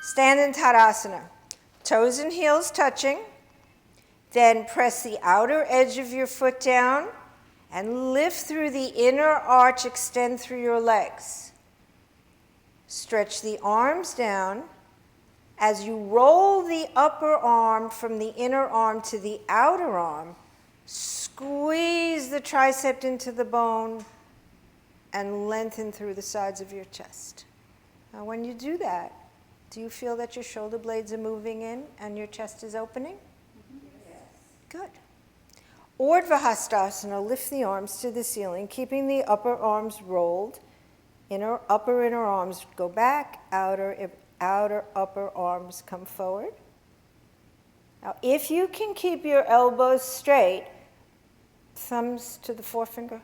Stand in Tadasana. Toes and heels touching. Then press the outer edge of your foot down and lift through the inner arch, extend through your legs. Stretch the arms down. As you roll the upper arm from the inner arm to the outer arm, squeeze the tricep into the bone and lengthen through the sides of your chest. Now, when you do that, do you feel that your shoulder blades are moving in and your chest is opening? Yes. Good. Urdhva Hastasana, lift the arms to the ceiling, keeping the upper arms rolled. Upper inner arms go back, outer upper arms come forward. Now, if you can keep your elbows straight, thumbs to the forefinger,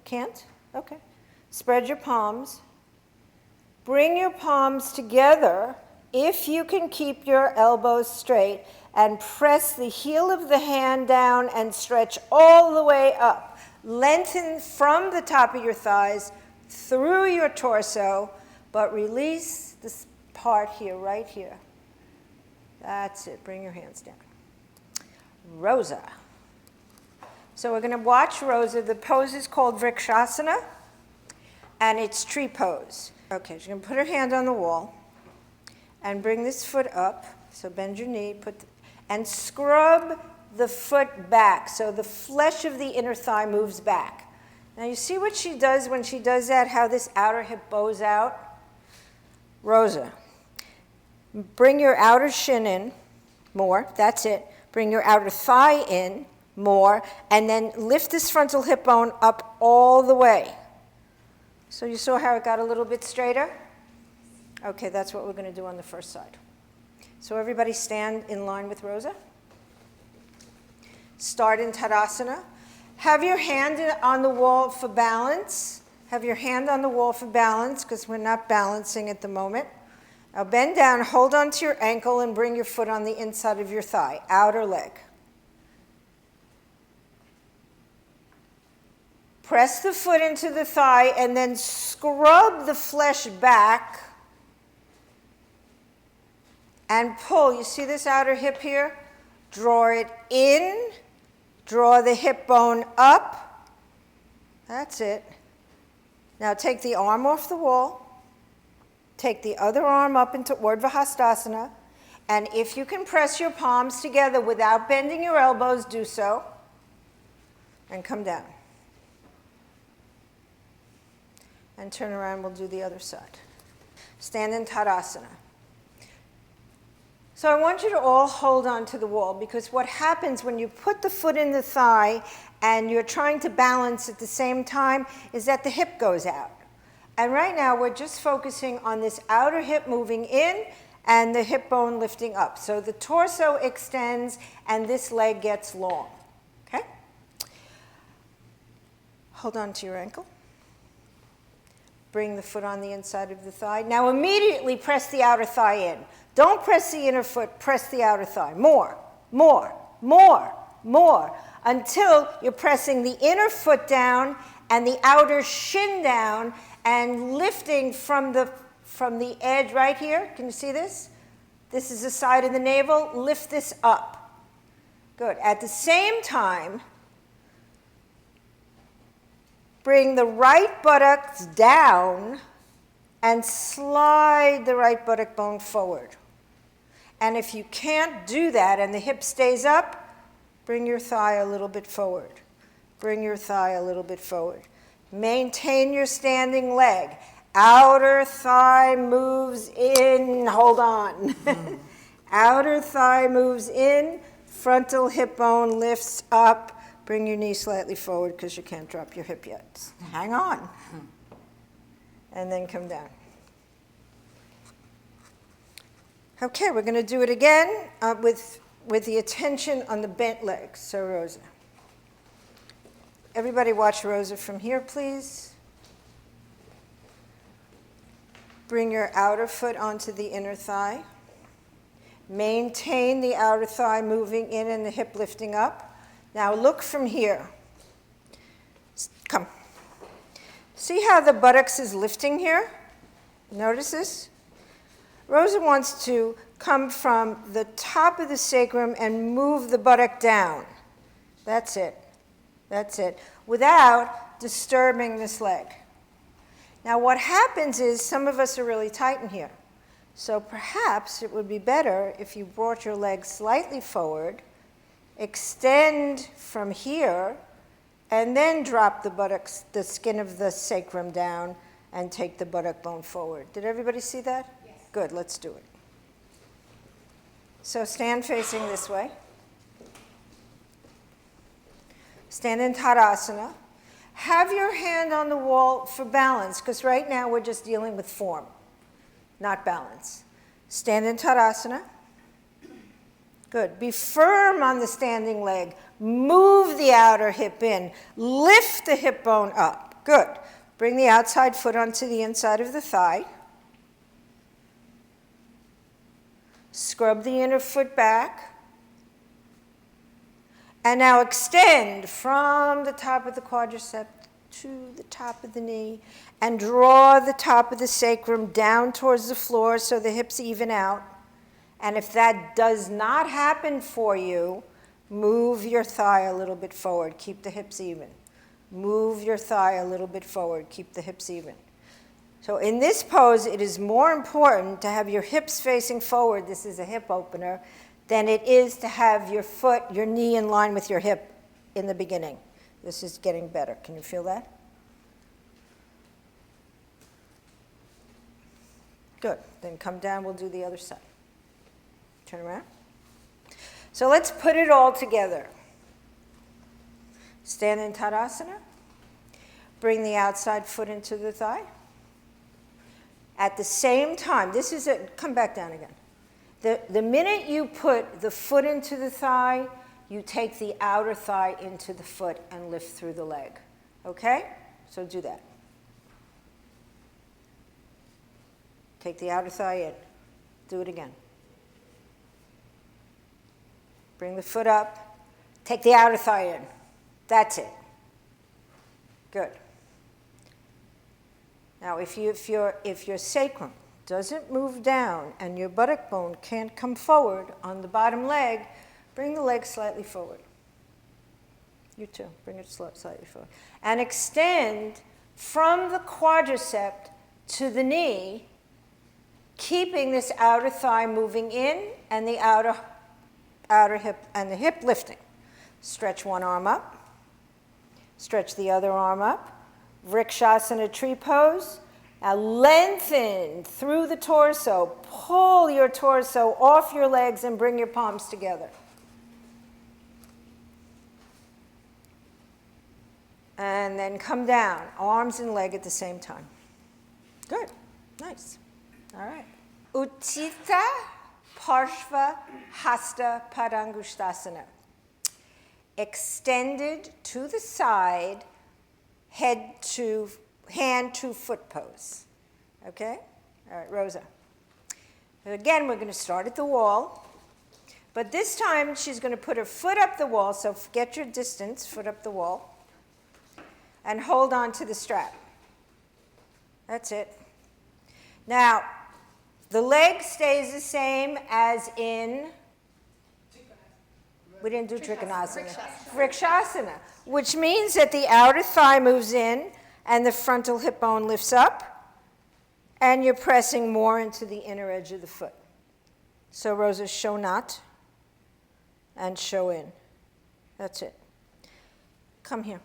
can't? Okay. Spread your palms. Bring your palms together if you can keep your elbows straight, and press the heel of the hand down and stretch all the way up. Lengthen from the top of your thighs through your torso, but release this part here, right here. That's it. Bring your hands down. Rosa. So we're going to watch Rosa. The pose is called Vrikshasana, and it's tree pose. Okay, she's going to put her hand on the wall and bring this foot up. So bend your knee, and scrub the foot back so the flesh of the inner thigh moves back. Now you see what she does when she does that, how this outer hip bows out? Rosa. Bring your outer shin in more. That's it. Bring your outer thigh in more, and then lift this frontal hip bone up all the way. So you saw how it got a little bit straighter? Okay, that's what we're going to do on the first side. So everybody stand in line with Rosa. Start in Tadasana. Have your hand on the wall for balance. Have your hand on the wall for balance, because we're not balancing at the moment. Now bend down, hold on to your ankle, and bring your foot on the inside of your thigh, outer leg. Press the foot into the thigh and then scrub the flesh back and pull. You see this outer hip here? Draw it in, draw the hip bone up. That's it. Now take the arm off the wall, take the other arm up into Urdhva Hastasana, and if you can press your palms together without bending your elbows, do so, and come down. And turn around, we'll do the other side. Stand in Tadasana. So I want you to all hold on to the wall, because what happens when you put the foot in the thigh and you're trying to balance at the same time is that the hip goes out. And right now we're just focusing on this outer hip moving in and the hip bone lifting up. So the torso extends and this leg gets long. Okay? Hold on to your ankle. Bring the foot on the inside of the thigh. Now immediately press the outer thigh in. Don't press the inner foot, press the outer thigh. More, more, more, more, until you're pressing the inner foot down and the outer shin down and lifting from the edge right here. Can you see this? This is the side of the navel. Lift this up. Good. At the same time, bring the right buttocks down and slide the right buttock bone forward. And if you can't do that and the hip stays up, bring your thigh a little bit forward. Bring your thigh a little bit forward. Maintain your standing leg. Outer thigh moves in. Hold on. Outer thigh moves in. Frontal hip bone lifts up. Bring your knee slightly forward because you can't drop your hip yet. Hang on. And then come down. Okay, we're going to do it again with the attention on the bent legs. So Rosa. Everybody watch Rosa from here, please. Bring your outer foot onto the inner thigh. Maintain the outer thigh moving in and the hip lifting up. Now look from here. Come. See how the buttocks is lifting here? Notice this? Rosa wants to come from the top of the sacrum and move the buttock down. That's it. That's it. Without disturbing this leg. Now what happens is some of us are really tight in here. So perhaps it would be better if you brought your leg slightly forward, extend from here, and then drop the buttocks, the skin of the sacrum down, and take the buttock bone forward. Did everybody see that? Yes. Good, let's do it. So stand facing this way. Stand in tadasana. Have your hand on the wall for balance, because right now we're just dealing with form, not balance. Stand in tadasana. Good. Be firm on the standing leg. Move the outer hip in. Lift the hip bone up. Good. Bring the outside foot onto the inside of the thigh. Scrub the inner foot back. And now extend from the top of the quadricep to the top of the knee and draw the top of the sacrum down towards the floor so the hips even out. And if that does not happen for you, move your thigh a little bit forward. Keep the hips even. Move your thigh a little bit forward. Keep the hips even. So in this pose, it is more important to have your hips facing forward. This is a hip opener. Than it is to have your foot, your knee in line with your hip in the beginning. This is getting better. Can you feel that? Good. Then come down. We'll do the other side. Turn around. So let's put it all together. Stand in tadasana. Bring the outside foot into the thigh. At the same time, this is it. Come back down again. The minute you put the foot into the thigh, you take the outer thigh into the foot and lift through the leg. Okay? So do that. Take the outer thigh in. Do it again. Bring the foot up. Take the outer thigh in. That's it. Good. Now, if your sacrum doesn't move down and your buttock bone can't come forward on the bottom leg, bring the leg slightly forward. You too. Bring it slightly forward. And extend from the quadricep to the knee, keeping this outer thigh moving in and the outer hip and the hip lifting. Stretch one arm up. Stretch the other arm up. Vrikshasana tree pose. Now lengthen through the torso. Pull your torso off your legs and bring your palms together. And then come down, arms and leg at the same time. Good. Nice. All right. Utthita Parshva Hasta Padangushtasana. Extended to the side, hand to foot pose. Okay? All right, Rosa. Again, we're going to start at the wall. But this time, she's going to put her foot up the wall. So get your distance, foot up the wall. And hold on to the strap. That's it. Now, the leg stays the same as in... We didn't do Trikonasana. Vrikshasana. Which means that the outer thigh moves in and the frontal hip bone lifts up, and you're pressing more into the inner edge of the foot. So Rosa, show not and show in. That's it. Come here.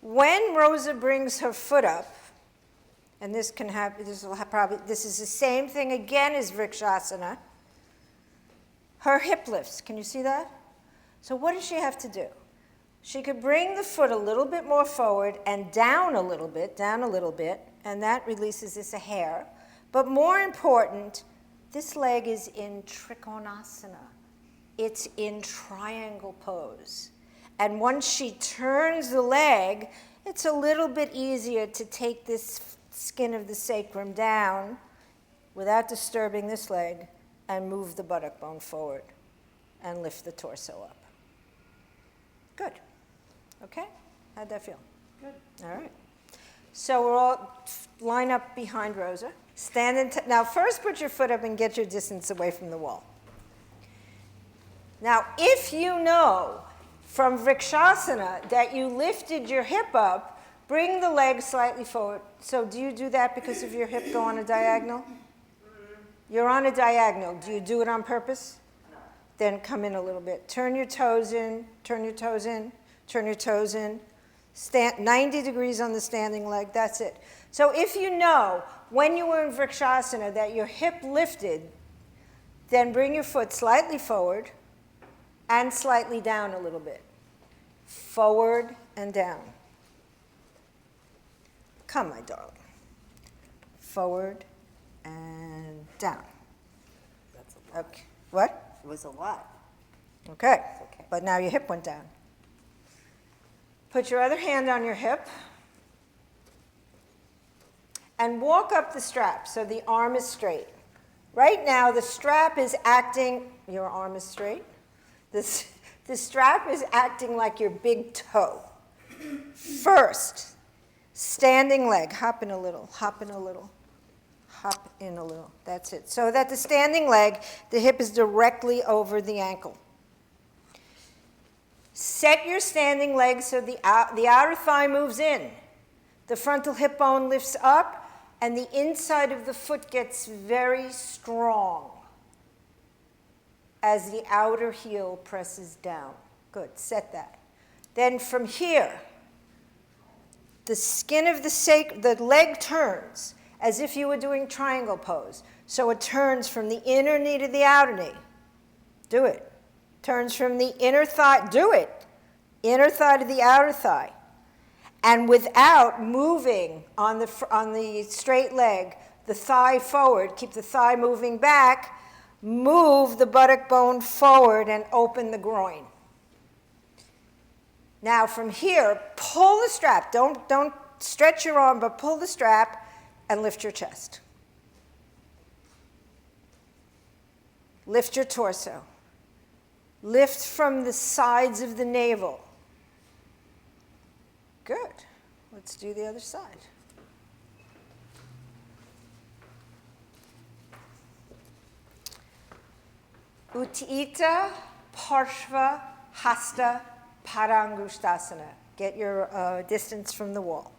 When Rosa brings her foot up, and this can happen, this is the same thing again as Vrikshasana, her hip lifts. Can you see that? So what does she have to do? She could bring the foot a little bit more forward and down a little bit, and that releases this a hair. But more important, this leg is in Trikonasana. It's in triangle pose. And once she turns the leg, it's a little bit easier to take this skin of the sacrum down without disturbing this leg and move the buttock bone forward and lift the torso up. Good. Okay? How'd that feel? Good. All right. So we'll all line up behind Rosa. Stand in, now first put your foot up and get your distance away from the wall. Now if you know from Vrikshasana that you lifted your hip up, bring the leg slightly forward. So do you do that because of your hip go on a diagonal? You're on a diagonal. Do you do it on purpose? No. Then come in a little bit. Turn your toes in, turn your toes in, turn your toes in. Stand 90 degrees on the standing leg, that's it. So if you know when you were in Vrikshasana that your hip lifted, then bring your foot slightly forward and slightly down a little bit. Forward and down. Come, my darling. Forward and down. That's a lot. Okay. What? It was a lot. Okay. Okay. But now your hip went down. Put your other hand on your hip and walk up the strap so the arm is straight. Right now the strap is acting, your arm is straight. The strap is acting like your big toe. First, standing leg, hop in a little, hop in a little, hop in a little. That's it. So that the standing leg, the hip is directly over the ankle. Set your standing leg so the outer thigh moves in. The frontal hip bone lifts up, and the inside of the foot gets very strong as the outer heel presses down. Good, set that. Then from here, the skin of the leg turns as if you were doing triangle pose. So it turns from the inner knee to the outer knee. Do it. Turns from the inner thigh, do it. Inner thigh to the outer thigh. And without moving on the straight leg, the thigh forward, keep the thigh moving back, move the buttock bone forward and open the groin. Now from here, pull the strap. Don't stretch your arm, but pull the strap and lift your chest. Lift your torso. Lift from the sides of the navel. Good. Let's do the other side. Utthita Parshva Hasta Padangushtasana. Get your distance from the wall.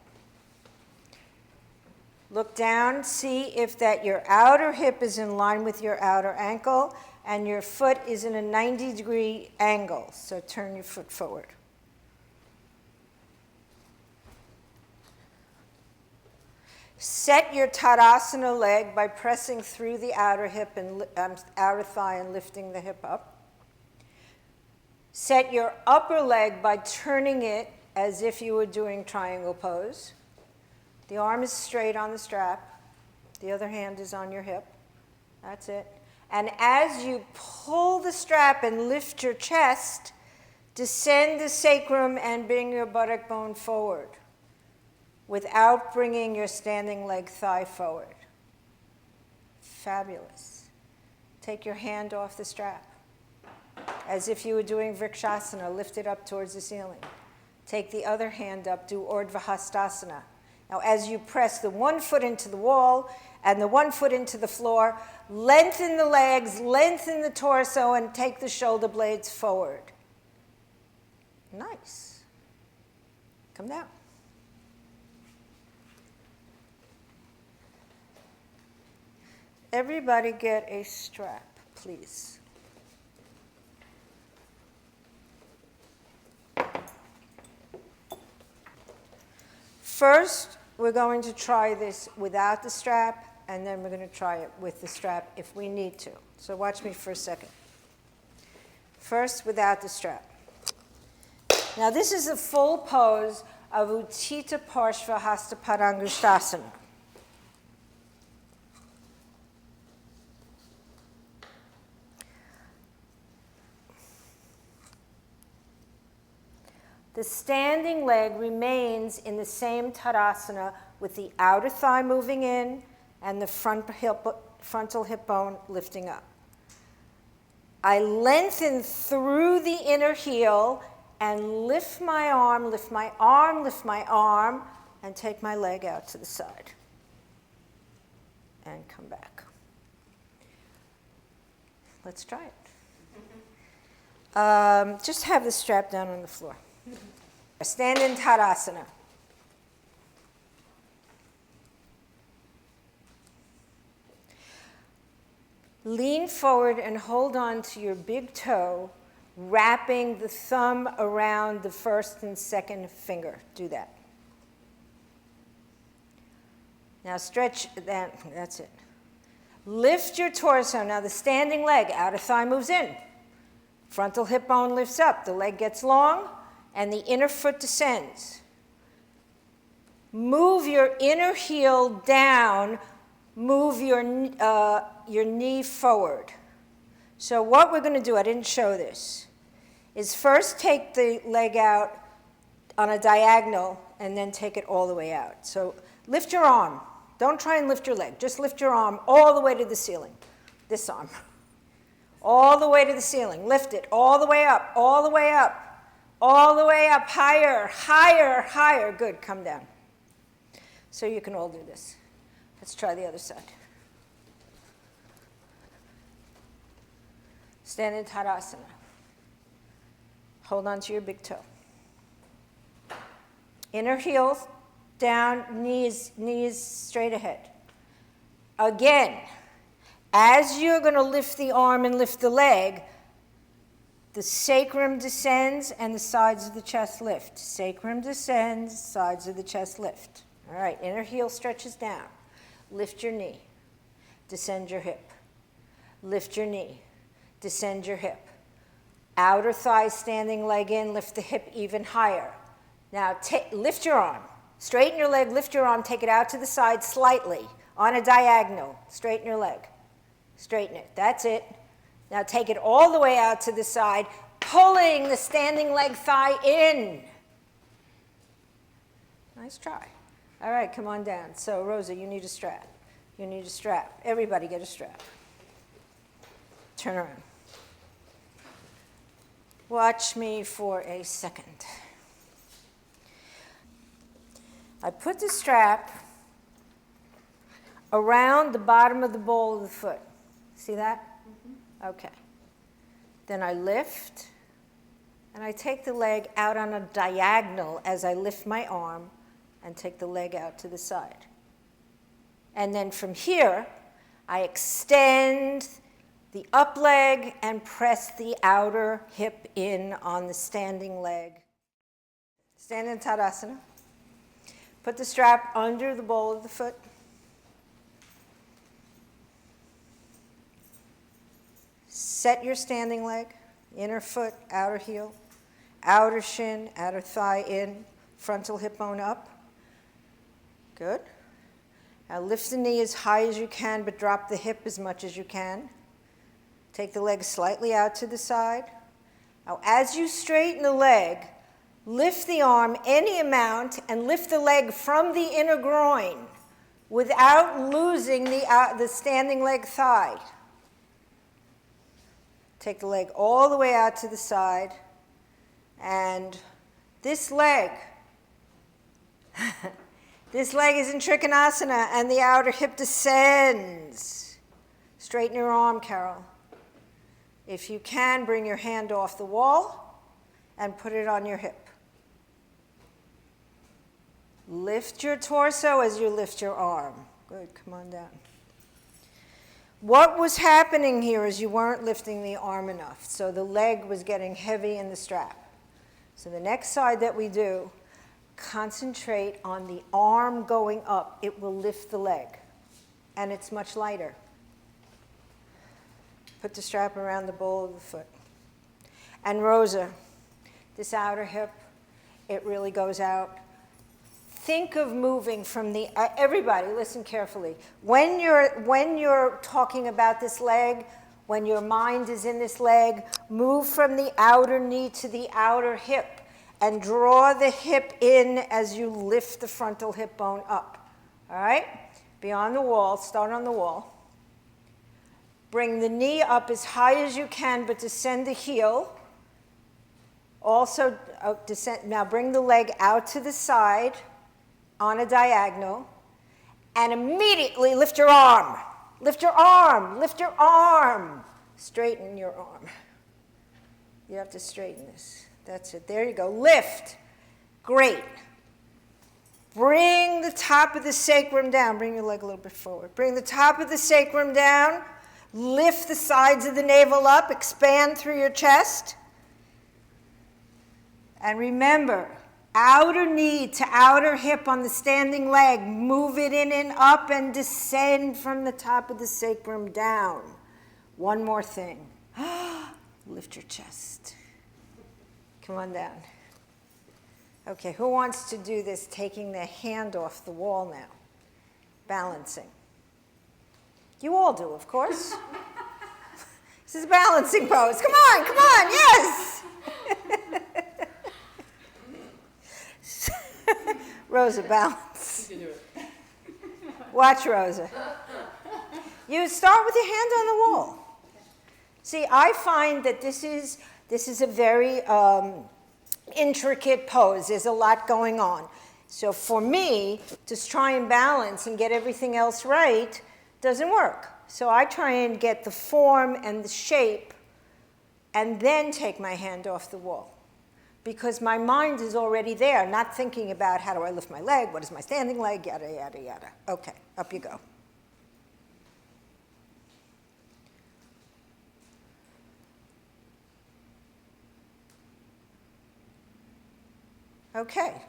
Look down, see if that your outer hip is in line with your outer ankle and your foot is in a 90-degree angle. So turn your foot forward. Set your tadasana leg by pressing through the outer hip and outer thigh and lifting the hip up. Set your upper leg by turning it as if you were doing triangle pose. The arm is straight on the strap. The other hand is on your hip. That's it. And as you pull the strap and lift your chest, descend the sacrum and bring your buttock bone forward without bringing your standing leg thigh forward. Fabulous. Take your hand off the strap as if you were doing Vrikshasana, lift it up towards the ceiling. Take the other hand up, do Urdhva Hastasana. Now as you press the one foot into the wall and the one foot into the floor, lengthen the legs, lengthen the torso, and take the shoulder blades forward. Nice. Come down. Everybody get a strap, please. First, we're going to try this without the strap, and then we're going to try it with the strap if we need to. So watch me for a second. First, without the strap. Now this is a full pose of Utthita Parshva Hasta Padangushtasana. The standing leg remains in the same tadasana with the outer thigh moving in and the frontal hip bone lifting up. I lengthen through the inner heel and lift my arm, lift my arm, lift my arm, and take my leg out to the side. and come back. Let's try it. Just have the strap down on the floor. Stand in tadasana. Lean forward and hold on to your big toe, wrapping the thumb around the first and second finger. Do that. Now stretch that, that's it. Lift your torso. Now the standing leg, outer thigh moves in. Frontal hip bone lifts up. The leg gets long, and the inner foot descends. Move your inner heel down. Move your knee forward. So what we're going to do, I didn't show this, is first take the leg out on a diagonal and then take it all the way out. So lift your arm. Don't try and lift your leg. Just lift your arm all the way to the ceiling. This arm. All the way to the ceiling. Lift it all the way up, all the way up, all the way up, higher, higher, higher. Good, come down. So you can all do this. Let's try the other side. Stand in tadasana. Hold on to your big toe. Inner heels down, knees straight ahead. Again, as you're going to lift the arm and lift the leg, the sacrum descends and the sides of the chest lift. Sacrum descends, sides of the chest lift. All right, inner heel stretches down. Lift your knee. Descend your hip. Lift your knee. Descend your hip. Outer thigh standing leg in, lift the hip even higher. Now lift your arm. Straighten your leg, lift your arm, take it out to the side slightly on a diagonal. Straighten your leg. Straighten it. That's it. Now take it all the way out to the side, pulling the standing leg thigh in. Nice try. All right, come on down. So, Rosa, you need a strap. You need a strap. Everybody get a strap. Turn around. Watch me for a second. I put the strap around the bottom of the ball of the foot. See that? Mm-hmm. Okay. Then I lift, and I take the leg out on a diagonal as I lift my arm and take the leg out to the side. And then from here, I extend the up leg and press the outer hip in on the standing leg. Stand in tadasana. Put the strap under the ball of the foot. Set your standing leg, inner foot, outer heel, outer shin, outer thigh in, frontal hip bone up. Good. Now lift the knee as high as you can, but drop the hip as much as you can. Take the leg slightly out to the side. Now as you straighten the leg, lift the arm any amount and lift the leg from the inner groin without losing the standing leg thigh. Take the leg all the way out to the side, and this leg is in Trikonasana, and the outer hip descends. Straighten your arm, Carol. If you can, bring your hand off the wall and put it on your hip. Lift your torso as you lift your arm. Good, come on down. What was happening here is you weren't lifting the arm enough, so the leg was getting heavy in the strap. So the next side that we do, concentrate on the arm going up. It will lift the leg, and it's much lighter. Put the strap around the ball of the foot. And Rosa, this outer hip, it really goes out. Think of moving from the, everybody listen carefully. When you're talking about this leg, when your mind is in this leg, move from the outer knee to the outer hip and draw the hip in as you lift the frontal hip bone up. All right? Be on the wall, start on the wall. Bring the knee up as high as you can, but descend the heel. Also, descend, now bring the leg out to the side on a diagonal, And immediately lift your arm. Lift your arm. Lift your arm. Straighten your arm. You have to straighten this. That's it. There you go. Lift. Great. Bring the top of the sacrum down. Bring your leg a little bit forward. Bring the top of the sacrum down. Lift the sides of the navel up. Expand through your chest. And remember, outer knee to outer hip on the standing leg. Move it in and up and descend from the top of the sacrum down. One more thing. Lift your chest. Come on down. Okay, who wants to do this taking the hand off the wall now? Balancing. You all do, of course. This is a balancing pose. Come on, yes! Rosa, balance. You can do it. Watch, Rosa. You start with your hand on the wall. See, I find that this is a very intricate pose. There's a lot going on. So for me, to try and balance and get everything else right doesn't work. So I try and get the form and the shape and then take my hand off the wall. Because my mind is already there, not thinking about how do I lift my leg, what is my standing leg, yada, yada, yada. Okay, up you go. Okay,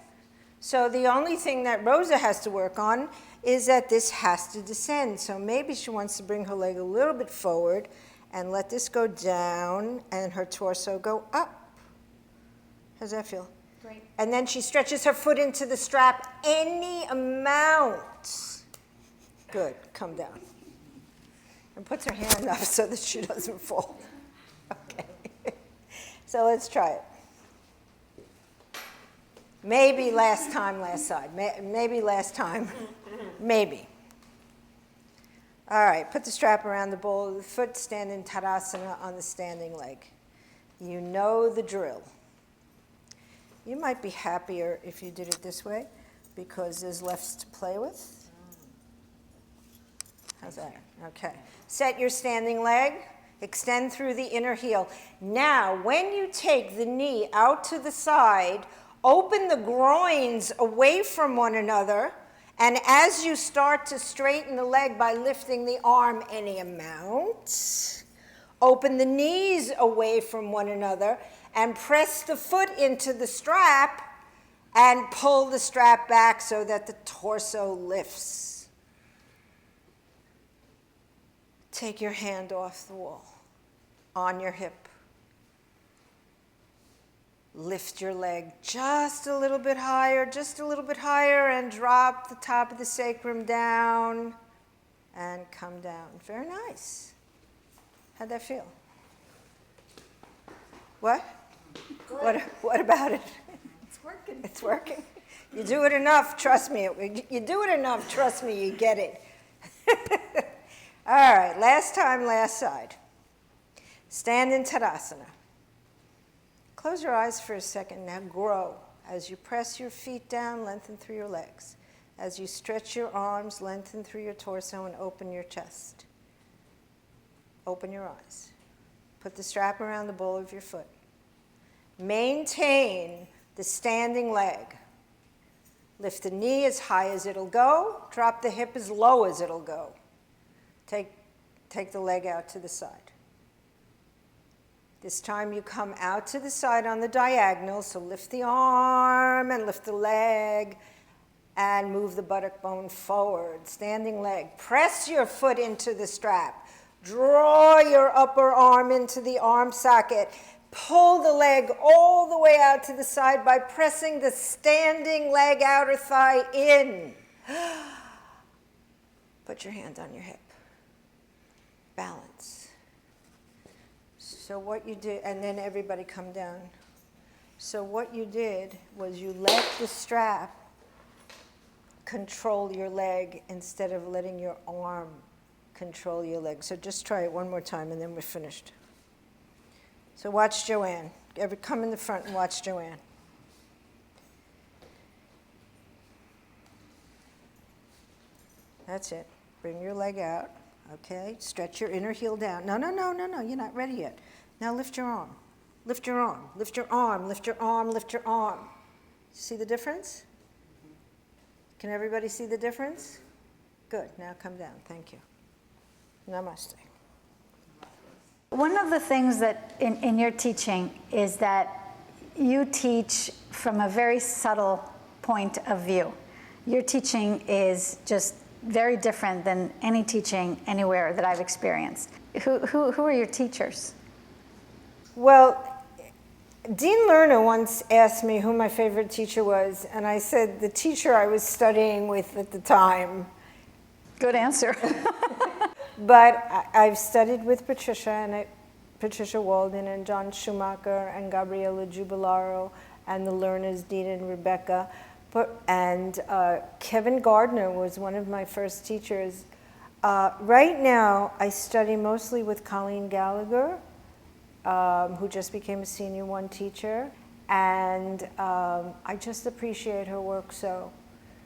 so the only thing that Rosa has to work on is that this has to descend. So maybe she wants to bring her leg a little bit forward and let this go down and her torso go up. How's that feel? Great. And then she stretches her foot into the strap any amount. Good, come down. And puts her hand up so that she doesn't fall. Okay, so let's try it. Maybe last time, last side. Maybe last time. Maybe. All right, put the strap around the ball of the foot, stand in tadasana on the standing leg. You know the drill. You might be happier if you did it this way because there's less to play with. How's that? Okay. Set your standing leg. Extend through the inner heel. Now, when you take the knee out to the side, open the groins away from one another, and as you start to straighten the leg by lifting the arm any amount, open the knees away from one another, and press the foot into the strap and pull the strap back so that the torso lifts. Take your hand off the wall, on your hip. Lift your leg just a little bit higher, and drop the top of the sacrum down and come down. Very nice. How'd that feel? What? What about it? It's working. It's working. You do it enough, trust me. You do it enough, trust me, you get it. All right, last time, last side. Stand in tadasana. Close your eyes for a second. Now grow. As you press your feet down, lengthen through your legs. As you stretch your arms, lengthen through your torso and open your chest. Open your eyes. Put the strap around the ball of your foot. Maintain the standing leg. Lift the knee as high as it'll go. Drop the hip as low as it'll go. Take the leg out to the side. This time you come out to the side on the diagonal, so lift the arm and lift the leg and move the buttock bone forward. Standing leg. Press your foot into the strap. Draw your upper arm into the arm socket. Pull the leg all the way out to the side by pressing the standing leg outer thigh in. Put your hand on your hip. Balance. So what you did, and then everybody come down. So what you did was you let the strap control your leg instead of letting your arm control your leg. So just try it one more time and then we're finished. So watch Joanne. Come in the front and watch Joanne. That's it. Bring your leg out, okay? Stretch your inner heel down. No, you're not ready yet. Now lift your arm. Lift your arm, lift your arm, lift your arm, lift your arm. See the difference? Can everybody see the difference? Good, now come down, thank you. Namaste. One of the things that in your teaching is that you teach from a very subtle point of view. Your teaching is just very different than any teaching anywhere that I've experienced. Who are your teachers? Well, Dean Lerner once asked me who my favorite teacher was, and I said the teacher I was studying with at the time. Good answer. But I've studied with Patricia Walden and John Schumacher and Gabriela Jubilaro and the Lerners, Dean and Rebecca. And Kevin Gardner was one of my first teachers. Right now, I study mostly with Colleen Gallagher, who just became a Senior 1 teacher. And I just appreciate her work so.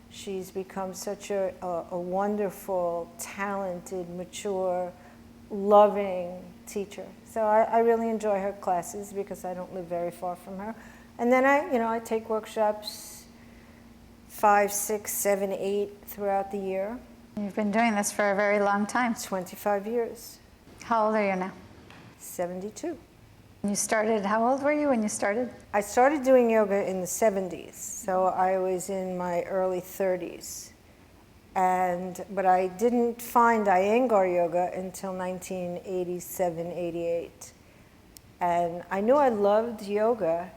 She's become such a wonderful, talented, mature, loving teacher. So I really enjoy her classes because I don't live very far from her. And then I take workshops 5, 6, 7, 8 throughout the year. You've been doing this for a very long time. 25 years. How old are you now? 72. You started, how old were you when you started? I started doing yoga in the 70s, so I was in my early 30s. But I didn't find Iyengar yoga until 1987, 88. And I knew I loved yoga,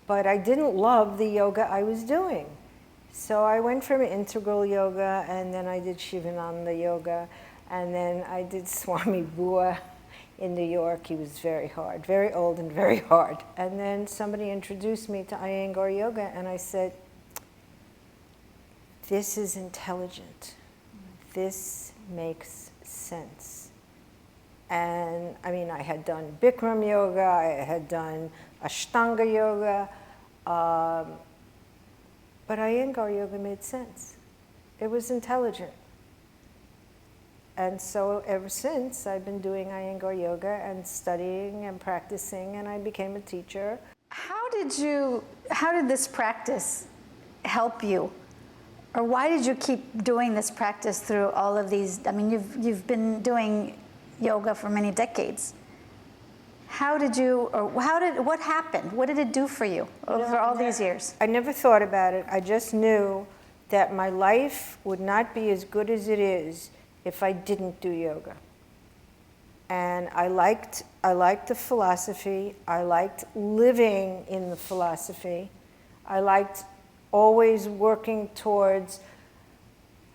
but I didn't love the yoga I was doing. So I went from integral yoga, and then I did Shivananda yoga, and then I did Swami Bua in New York. He was very hard, very old and very hard. And then somebody introduced me to Iyengar yoga, and I said, this is intelligent. This makes sense. And I mean, I had done Bikram yoga, I had done Ashtanga yoga, but Iyengar yoga made sense. It was intelligent. And so ever since, I've been doing Iyengar yoga and studying and practicing, and I became a teacher. How did this practice help you? Or why did you keep doing this practice through all of these? I mean, you've been doing yoga for many decades. What happened? What did it do for you over all these years? I never thought about it. I just knew that my life would not be as good as it is if I didn't do yoga. And I liked the philosophy. I liked living in the philosophy. I liked always working towards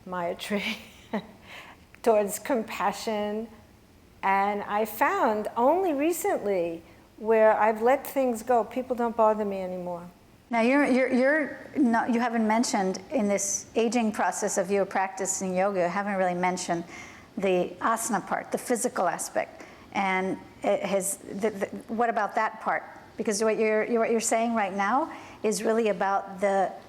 Mayatri, towards compassion. And I found only recently where I've let things go, people don't bother me anymore. Now you haven't mentioned in this aging process of you practicing yoga, you haven't really mentioned the asana part, the physical aspect. And what about that part? Because what you're saying right now is really about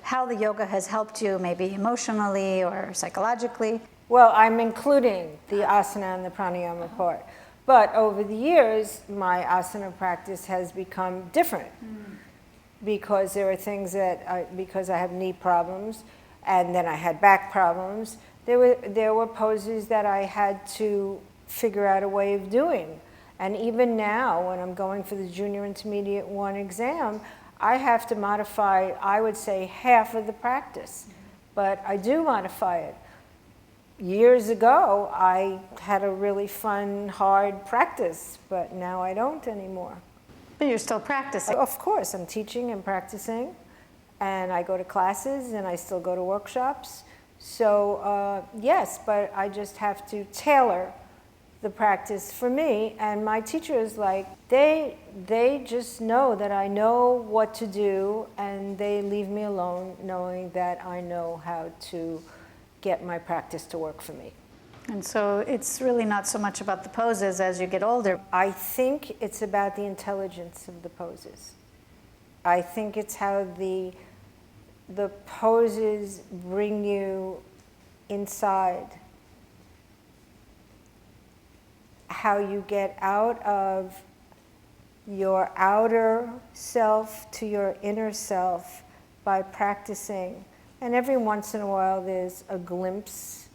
how the yoga has helped you, maybe emotionally or psychologically. Well, I'm including the asana and the pranayama part. But over the years, my asana practice has become different. Because there are things because I have knee problems, and then I had back problems, there were poses that I had to figure out a way of doing. And even now, when I'm going for the Junior Intermediate 1 exam, I have to modify, I would say, half of the practice. But I do modify it. Years ago, I had a really fun, hard practice, but now I don't anymore. But you're still practicing. Of course, I'm teaching and practicing, and I go to classes, and I still go to workshops. So yes, but I just have to tailor the practice for me. And my teachers, they just know that I know what to do, and they leave me alone knowing that I know how to get my practice to work for me. And so it's really not so much about the poses as you get older. I think it's about the intelligence of the poses. I think it's how the poses bring you inside. How you get out of your outer self to your inner self by practicing. And every once in a while there's a glimpse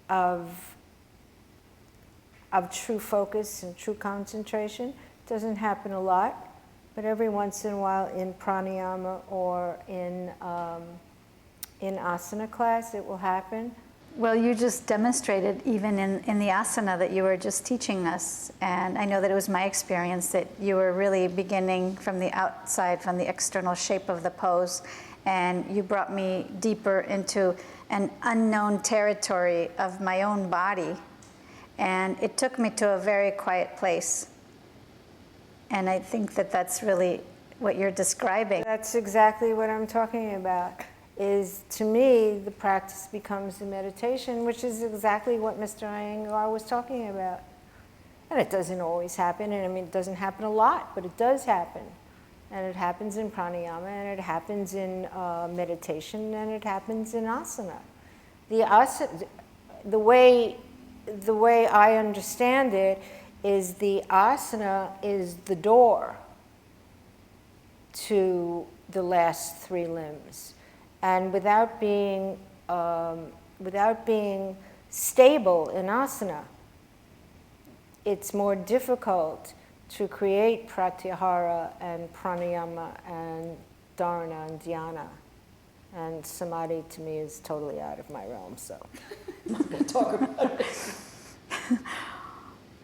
of true focus and true concentration. It doesn't happen a lot, but every once in a while in pranayama or in asana class it will happen. Well, you just demonstrated even in the asana that you were just teaching us. And I know that it was my experience that you were really beginning from the outside, from the external shape of the pose. And you brought me deeper into an unknown territory of my own body. And it took me to a very quiet place. And I think that that's really what you're describing. That's exactly what I'm talking about. Is, to me, the practice becomes a meditation, which is exactly what Mr. Iyengar was talking about. And it doesn't always happen, and I mean, it doesn't happen a lot, but it does happen. And it happens in pranayama, and it happens in meditation, and it happens in asana. The way I understand it is the asana is the door to the last three limbs. And without being stable in asana, it's more difficult to create pratyahara and pranayama and dharana and dhyana. And samadhi to me is totally out of my realm, so I'm not going to talk about it.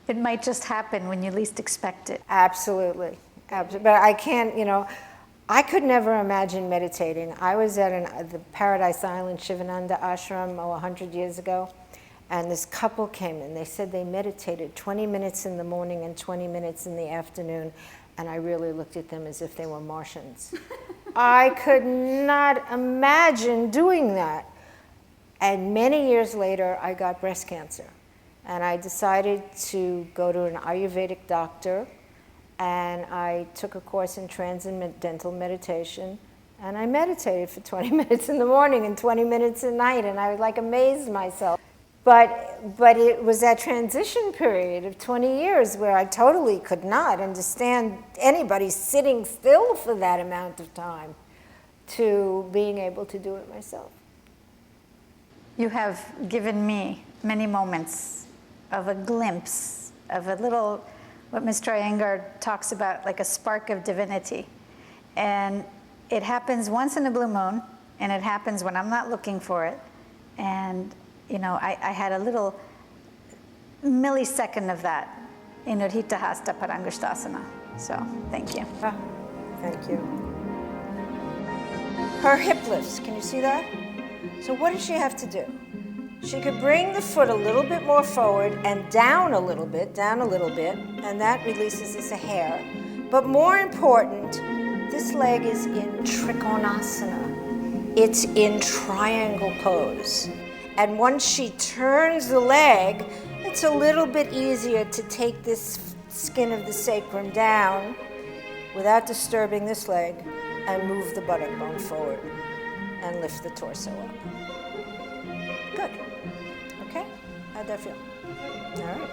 It might just happen when you least expect it. Absolutely. Absolutely. But I can't, I could never imagine meditating. I was at the Paradise Island Shivananda ashram 100 years ago, and this couple came in. They said they meditated 20 minutes in the morning and 20 minutes in the afternoon, and I really looked at them as if they were Martians. I could not imagine doing that. And many years later, I got breast cancer, and I decided to go to an Ayurvedic doctor. And I took a course in transcendental meditation, and I meditated for 20 minutes in the morning and 20 minutes at night, and I was like amazed myself. But it was that transition period of 20 years where I totally could not understand anybody sitting still for that amount of time to being able to do it myself. You have given me many moments of a glimpse of a little, what Mr. Iyengar talks about, like a spark of divinity. And it happens once in a blue moon, and it happens when I'm not looking for it. And, I had a little millisecond of that in Udhita Hasta Parangushtasana. So, thank you. Thank you. Her hip lifts, can you see that? So what does she have to do? She could bring the foot a little bit more forward and down a little bit, and that releases this hair. But more important, this leg is in Trikonasana. It's in triangle pose. And once she turns the leg, it's a little bit easier to take this skin of the sacrum down without disturbing this leg and move the buttock bone forward and lift the torso up. Good. Okay? How'd that feel? All right.